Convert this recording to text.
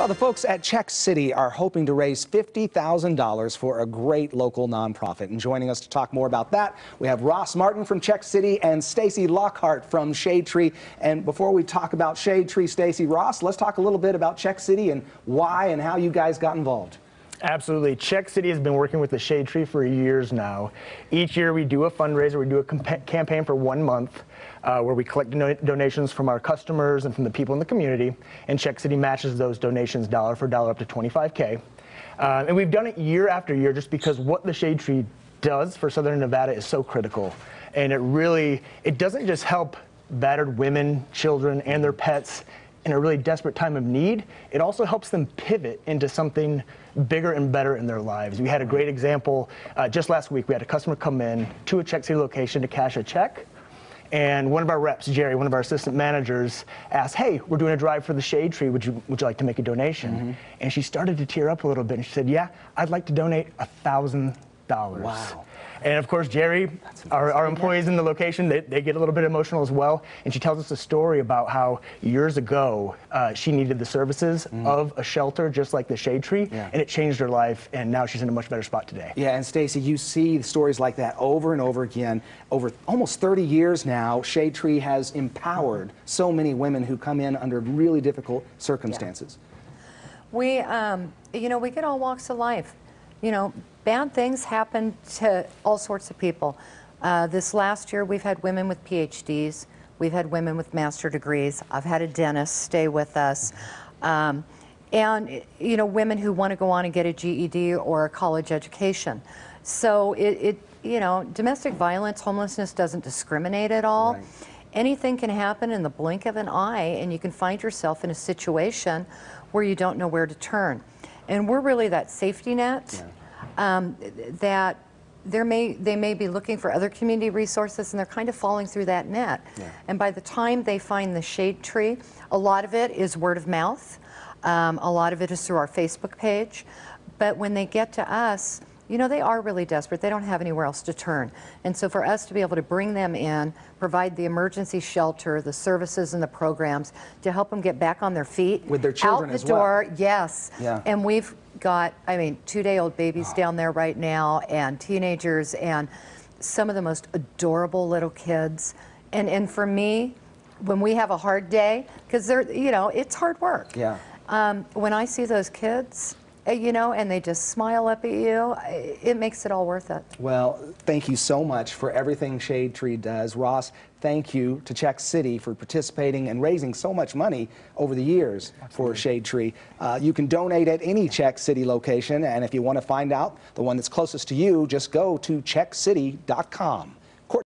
Well, the folks at Czech City are hoping to raise $50,000 for a great local nonprofit. And joining us to talk more about that, we have Ross Martin from Czech City and Stacy Lockhart from Shade Tree. And before we talk about Shade Tree, Stacy, Ross, let's talk a little bit about Czech City and why and how you guys got involved. Absolutely. Czech City has been working with the Shade Tree for years now. Each year we do a fundraiser, we do a campaign for 1 month where we collect donations from our customers and from the people in the community, and Czech City matches those donations dollar for dollar up to $25K. And we've done it year after year just because what the Shade Tree does for Southern Nevada is so critical. And it doesn't just help battered women, children, and their pets in a really desperate time of need, it also helps them pivot into something bigger and better in their lives. We had a great example just last week. We had a customer come in to a Czech City location to cash a check, and one of our reps, Jerry, one of our assistant managers, asked, "Hey, we're doing a drive for the Shade Tree. Would you like to make a donation?" Mm-hmm. And she started to tear up a little bit, and she said, "Yeah, I'd like to donate $1,000. Wow. And of course, Jerry, our employees in the location, they get a little bit emotional as well. And she tells us a story about how years ago she needed the services of a shelter just like the Shade Tree, and it changed her life. And now she's in a much better spot today. Yeah, and Stacy, you see stories like that over and over again. Over almost 30 years now, Shade Tree has empowered so many women who come in under really difficult circumstances. Yeah. We get all walks of life. Bad things happen to all sorts of people. This last year, we've had women with PhDs. We've had women with master degrees. I've had a dentist stay with us. And women who want to go on and get a GED or a college education. So domestic violence, homelessness doesn't discriminate at all. Right. Anything can happen in the blink of an eye, and you can find yourself in a situation where you don't know where to turn. And we're really that safety net. Yeah. That they may be looking for other community resources, and they're kind of falling through that net. Yeah. And by the time they find the Shade Tree, a lot of it is word of mouth. A lot of it is through our Facebook page. But when they get to us, they are really desperate. They don't have anywhere else to turn. And so for us to be able to bring them in, provide the emergency shelter, the services and the programs to help them get back on their feet. With their children as well. Out the door, yes. Yeah. And we've got, 2-day-old babies down there right now, and teenagers, and some of the most adorable little kids. And for me, when we have a hard day, because it's hard work. Yeah. When I see those kids, and they just smile up at you, it makes it all worth it. Well, thank you so much for everything Shade Tree does. Ross, thank you to Czech City for participating and raising so much money over the years for Shade Tree. You can donate at any Czech City location, and if you want to find out the one that's closest to you, just go to czechcity.com.